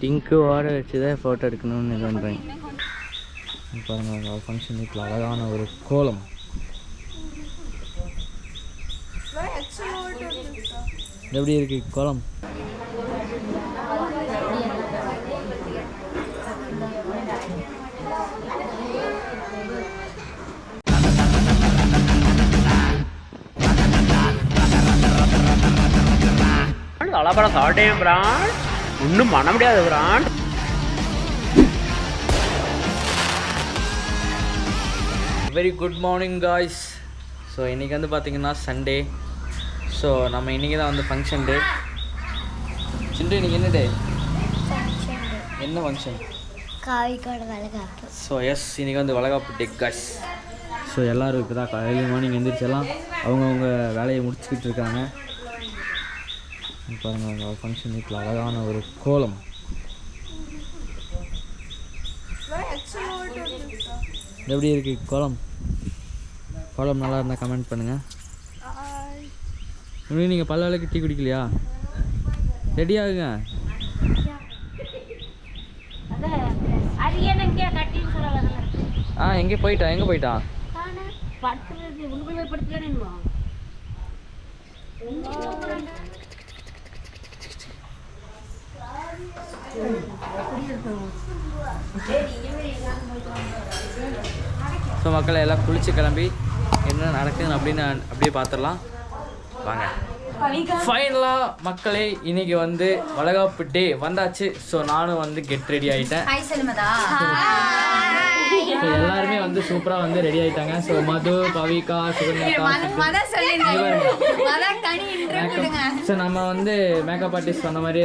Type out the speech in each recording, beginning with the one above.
டிங்கு ஓட வச்சுதான் ஃபோட்டோ எடுக்கணும்னு இது பண்ணுறேன். பாருங்க ஃபங்க்ஷன் வீட்டில் அழகான ஒரு கோலம். எப்படி இருக்கு கோலம்? அழகான சாட்டையும் பிரான் ஒன்றும் பண்ண முடியாது பிரான். Very good morning guys. So இன்றைக்கி வந்து பார்த்திங்கன்னா சண்டே. ஸோ நம்ம இன்றைக்கி தான் வந்து ஃபங்க்ஷன் டே. சிண்டு இன்றைக்கி என்ன டே? என்ன ஃபங்க்ஷன்? காவிக்கோட வளகாப்பு. ஸோ எஸ், இன்றைக்கி வந்து வளகாப்பு டே காய்ஸ். ஸோ எல்லோரும் இப்போ தான் காலையில் மார்னிங் எழுந்திரிச்செல்லாம் அவங்கவுங்க வேலையை முடிச்சுக்கிட்டு இருக்காங்க. பாருங்கள் ஃபங்க்ஷன் வீட்டில் அழகான ஒரு கோலம். எப்படி இருக்கு கோலம்? கோலம் நல்லா இருந்தால் கமெண்ட் பண்ணுங்கள். இன்னும் நீங்கள் பல்லாளுக்கு டீ குடிக்கலையா? ரெடி ஆகுங்க. எங்கே போயிட்டான்? எங்கே போயிட்டான்? ஸோ மக்களை எல்லாம் குளிச்சு கிளம்பி என்ன நடக்குதுன்னு அப்படின்னு அப்படியே பார்த்துடலாம் வாங்க. ஃபைனலாக மக்களே இன்றைக்கி வந்து வளகாப்பு டே வந்தாச்சு. ஸோ நானும் வந்து கெட் ரெடி ஆகிட்டேன். ஸோ எல்லாருமே வந்து சூப்பராக வந்து ரெடி ஆகிட்டாங்க. ஸோ மது, பவிகா, சுகன்யா. ஸோ நம்ம வந்து மேக்கப் ஆர்டிஸ்ட் சொன்ன மாதிரி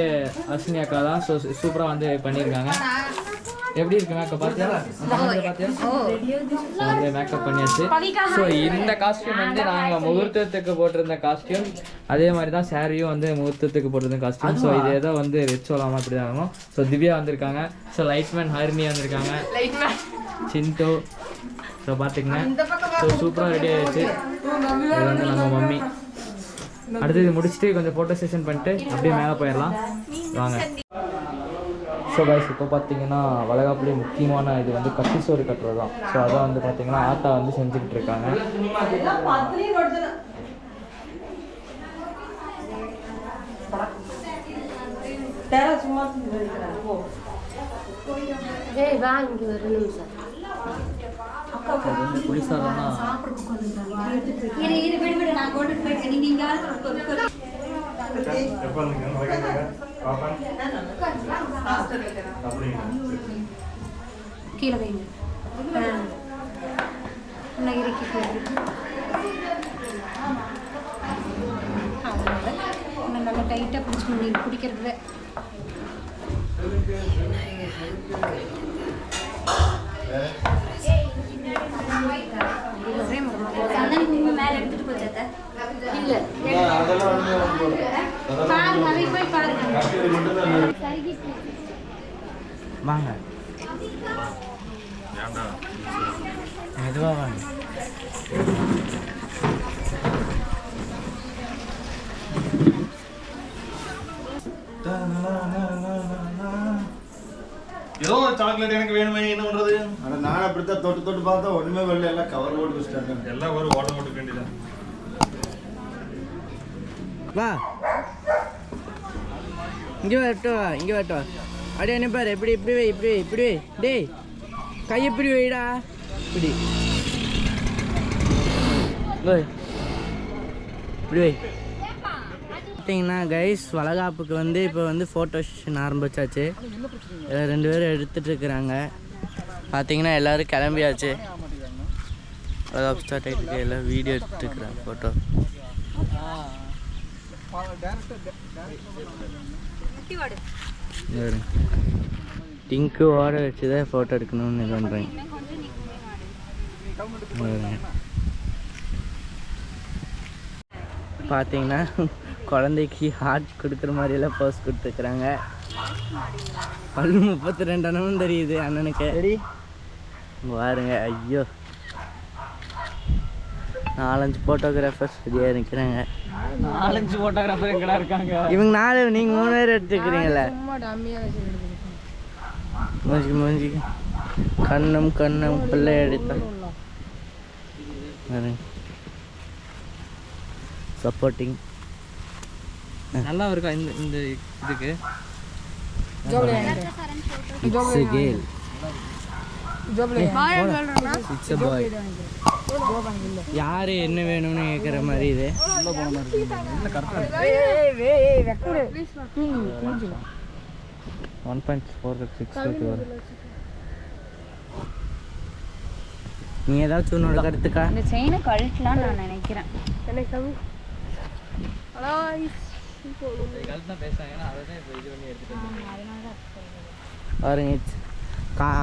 அஸ்வினி அக்கா தான். ஸோ சூப்பராக வந்து பண்ணியிருக்காங்க. எப்படி இருக்கு மேக்கப்? பார்த்தியா? வந்து மேக்கப் பண்ணியாச்சு. ஸோ இந்த காஸ்டியூம் வந்து நாங்கள் முகூர்த்தத்துக்கு போட்டிருந்த காஸ்டியூம். அதே மாதிரி தான் சாரியும் வந்து முகூர்த்தத்துக்கு போட்டிருந்த காஸ்டியூம். ஸோ இது ஏதோ வந்து ரெட் சொல்லாமல் அப்படி தான் ஆகணும். ஸோ திவ்யா வந்திருக்காங்க. ஸோ லைட்மேன் ஹரிணி வந்திருக்காங்க. சிண்டு. ஸோ பார்த்துக்குங்க. ஸோ சூப்பராக ரெடி ஆகிடுச்சு. இது வந்து நம்ம மம்மி. அடுத்தது முடிச்சுட்டு கொஞ்சம் ஃபோட்டோ செஷன் பண்ணிட்டு அப்படியே மேலே போயிடலாம் வாங்க. ஸோ கைஸ் இப்போ பார்த்தீங்கன்னா வளகாப்புலேயே முக்கியமான இது வந்து கட்டி சோறு கட்டுறது தான். ஸோ அதான் வந்து பார்த்தீங்கன்னா ஆத்தா வந்து செஞ்சுக்கிட்டு இருக்காங்க. புளிசாதம்னா கீழே வைங்க. இறக்கி நல்லா டைட்டாக பிடிச்சிக்கணும் நீங்கள் பிடிக்கிறது. மேலே எடுத்துட்டு போச்சாத்த இல்லை பாருங்க, அதை போய் பாருங்க. வாங்க மெதுவாக வாங்க. ஏதோ ஒரு சாக்லேட் எனக்கு வேணுமே, என்ன பண்றது? ஆனா நான் அப்படித்தான் தொட்டு தொட்டு பார்த்தா ஒண்ணுமே வரல, எல்லாம் கவர் போட்டு வச்சிட்டாங்க. எல்லாம் ஒரு ஓட்ட போட்டு வேண்டியதான். வா இங்கே வரட்டும், வா இங்கே வரட்டும். அப்படியே என்ன பாரு, எப்படி இப்படி வை, இப்படி வை, இப்படி வை. டேய் கை எப்படி வைடா, இப்படி இப்படி வை. பார்த்தீங்கன்னா கைஸ் வளகாப்புக்கு வந்து இப்போ வந்து ஃபோட்டோ செஷன் ஆரம்பிச்சாச்சு. ரெண்டு பேரும் எடுத்துகிட்டு இருக்கிறாங்க. பார்த்தீங்கன்னா எல்லோரும் கிளம்பியாச்சு. வளகாப்பு ஸ்டார்ட் ஆகிட்டு எல்லாம் வீடியோ எடுத்துட்டுருக்குறாங்க ஃபோட்டோ. டிங்கு ஓட வச்சு தான் ஃபோட்டோ எடுக்கணும்னு இது பண்ணுறேன். பார்த்தீங்கன்னா குழந்தைக்கு ஹார்ட் கொடுக்குற மாதிரியெல்லாம் போஸ் கொடுத்துருக்குறாங்க. பல்லு 32 அண்ணனும் தெரியுது அண்ணனுக்கு. பாருங்க, ஐயோ 4-5 ஃபோட்டோகிராஃபர்ஸ் ரெடியாக இருக்கிறாங்க. 4-5 ஃபோட்டோகிராஃபர் எங்கடா இருக்காங்க? இவங்க 4, நீங்கள் 3 பேர் எடுத்துக்கிறீங்களே. மூஞ்சி கண்ணும் பிள்ளை எடுத்தா சப்போர்ட்டிங் நல்லா இருக்கா இந்த இதுக்கு? It's a girl. It's a boy. யாரு என்ன வேணும்னு கேட்குற மாதிரி இது. 1.46 வரும். நீ ஏதாச்சும் உன்னோட கருத்துக்கா? இந்த செயினை கழட்டலாம் நான் நினைக்கிறேன். பாருங்க,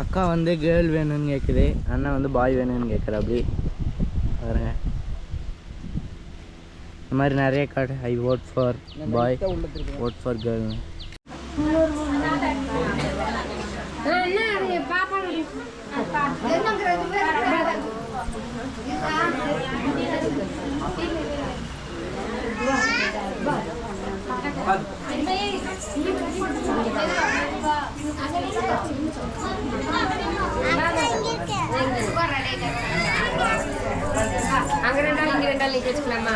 அக்கா வந்து கேர்ள் வேணும்னு கேட்குது, அண்ணன் வந்து பாய் வேணும்னு கேட்குற. அப்படி பாருங்க, இந்த மாதிரி நிறைய card. I vote for boy, vote for girl. அங்க 2 நாள் இங்க 2 நாள் வச்சுக்கலாமா?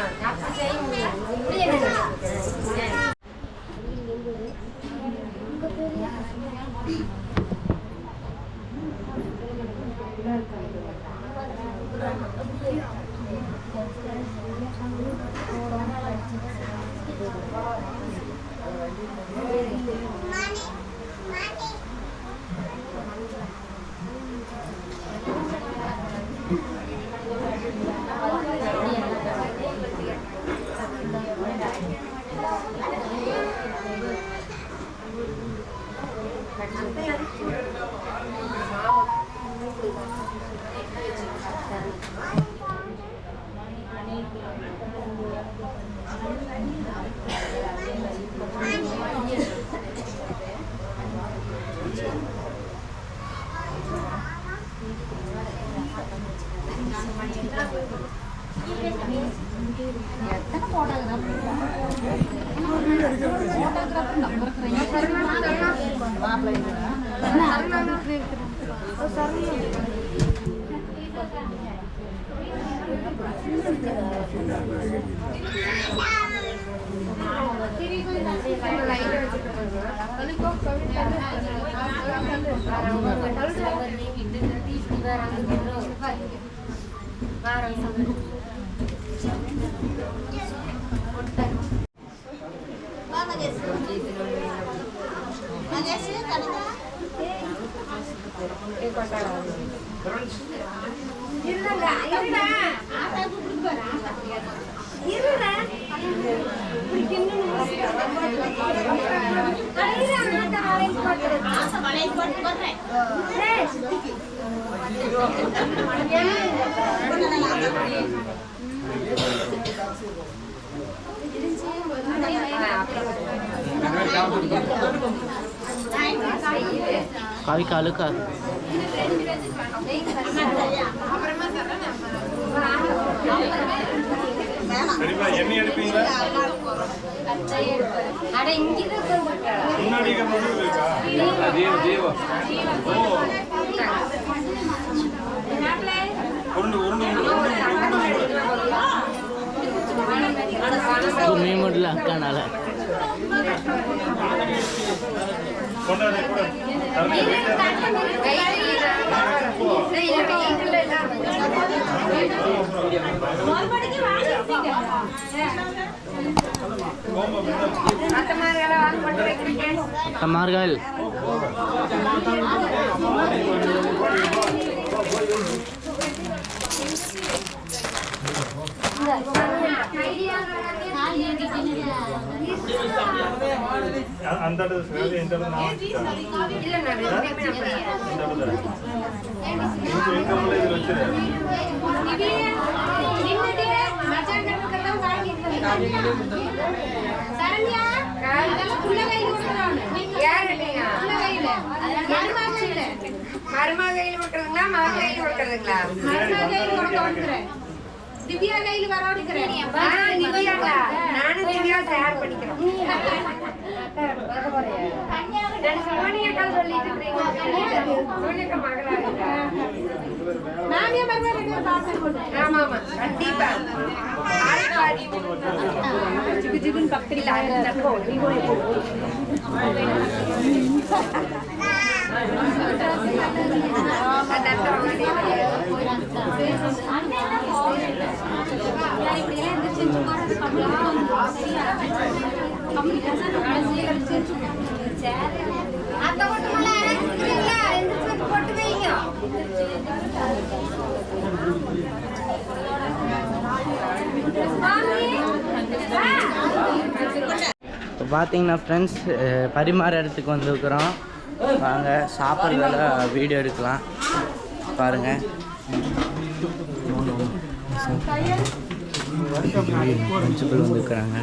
காவிக்கா அழுக்கா எண்ணெய் எடுப்பீங்களா? முன்னாடி இருக்கா? மீமுடில் அக்கானால கமார்கள் மருமகையில் கொடுக்கறதுங்களா மகன் கொடுக்கறதுங்களா திவ்யா கையில் வர கொடுக்கிறேன் நானும் திவ்யா தயார் பண்ணிக்கிறேன் சோனியக்கா சொல்லிட்டு சோனியக்கா மகளா நானே ஆமா ஆமா கண்டிப்பா ஜிகு ஜிகுன்னு பக்கத்தில் இப்போ பார்த்தீங்கன்னா ஃப்ரெண்ட்ஸ் பரிமாற இடத்துக்கு வந்துருக்குறோம். வாங்க சாப்பிட்றதால வீடியோ எடுக்கலாம். பாருங்கள் பிரின்சிபல் வந்துருக்குறாங்க.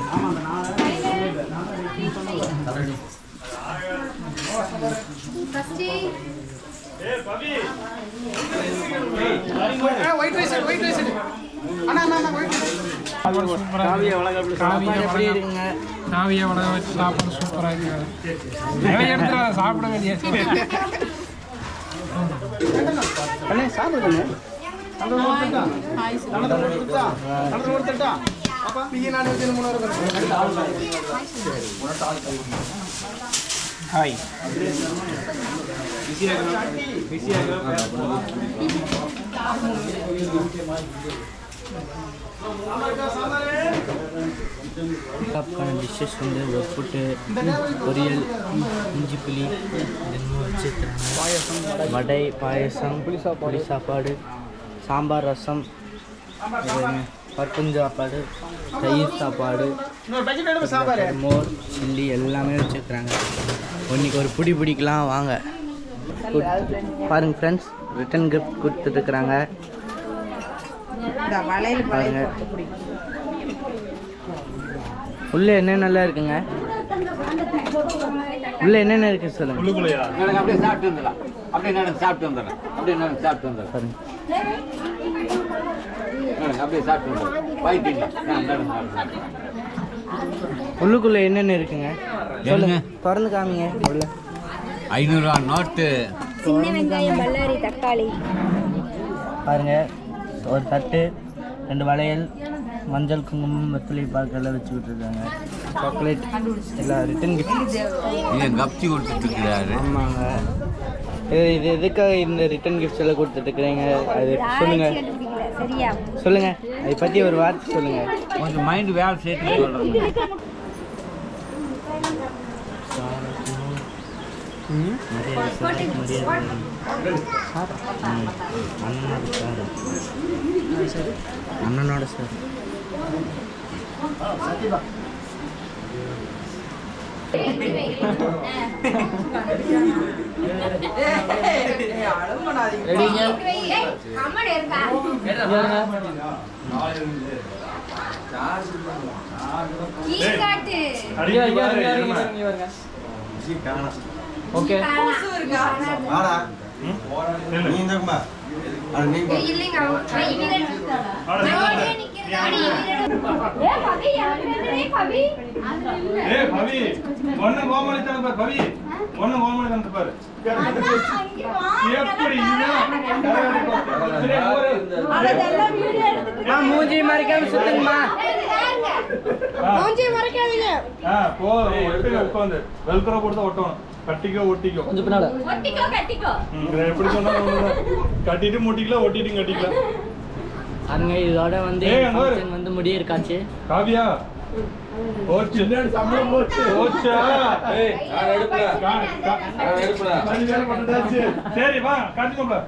எப்படி இருக்குங்க? காவியை வளர வச்சு சாப்பிட சூப்பராக இருக்குது. நிறைய இடத்துல சாப்பிட வேண்டிய சாப்பிடுங்க. ஹாய் பிக்கப்கான டிஷ்ஷஸ் வந்து ஒப்புட்டு பொரியல், இஞ்சி புளி இதெல்லாம் வச்சுருக்காங்க. வடை, பாயசம், புளி சாப்பாடு, சாம்பார், ரசம், பருப்பு சாப்பாடு, தயிர் சாப்பாடு, மோர், சில்லி எல்லாமே வச்சுருக்குறாங்க. இன்னைக்கு ஒரு பிடி பிடிக்கலாம் வாங்க. பாருங்கள் ஃப்ரெண்ட்ஸ், ரிட்டன் கிஃப்ட் கொடுத்துட்ருக்குறாங்க. பாருங்க உள்ளே என்னென்னலாம் இருக்குங்க? உள்ளே என்னென்ன இருக்குது சொல்லுங்கள். அப்படியே சாப்பிட்டு வந்துடலாம். அப்படியே நடந்து சாப்பிட்டு வந்துடலாம். அப்படியே நடந்து சாப்பிட்டு வந்துடலாம். பாருங்க அப்படியே சாப்பிட்டு வந்துடலாம். வாங்கிட்டீங்க. உள்ளுக்குள்ளே என்னென்ன இருக்குங்க சொல்லுங்க. திறந்து காமிங்க. உள்ள 500 ரூபா நோட்டு, சின்ன வெங்காயம், பல்லாரி, தக்காளி. பாருங்க ஒரு தட்டு, 2 வளையல், மஞ்சள், குங்குமம், வெத்தலை பாக்கெல்லாம் வச்சு விட்டுருக்காங்க. சாக்லேட் எல்லாம் ரிட்டன் கிஃப்ட். இதை கப்சி கொடுத்துட்டு இருக்கிறாரு. ஆமாங்க. இது எதுக்காக இந்த ரிட்டன் கிஃப்ட்ஸ் எல்லாம் கொடுத்துட்ருக்குறீங்க அது சொல்லுங்கள். சரியா சொல்லுங்கள், அதை பற்றி ஒரு வார்த்தை சொல்லுங்கள். கொஞ்சம் மைண்டு வேலை சேர்த்து சொல்கிறேன். அண்ணனோட சார் ஓகே மூஞ்சி மறைக்காம சுத்துங்கம்மா. உட்காந்து வெல்க்ரோ கொடுத்தா ஒட்டணும். கட்டிக்கோ ஒட்டிக்கோ கொஞ்சம் பின்னால எப்படி சொன்னாலும் கட்டிட்டு முட்டிக்கலாம், ஒட்டிட்டு கட்டிக்கலாம். அங்க இதோட வந்து ஃபங்க்ஷன் வந்து முடியிருக்காச்சு. காவியா போச்சு சம்பளம் போச்சு போச்சா? சரி வா காட்டிக்கோங்க.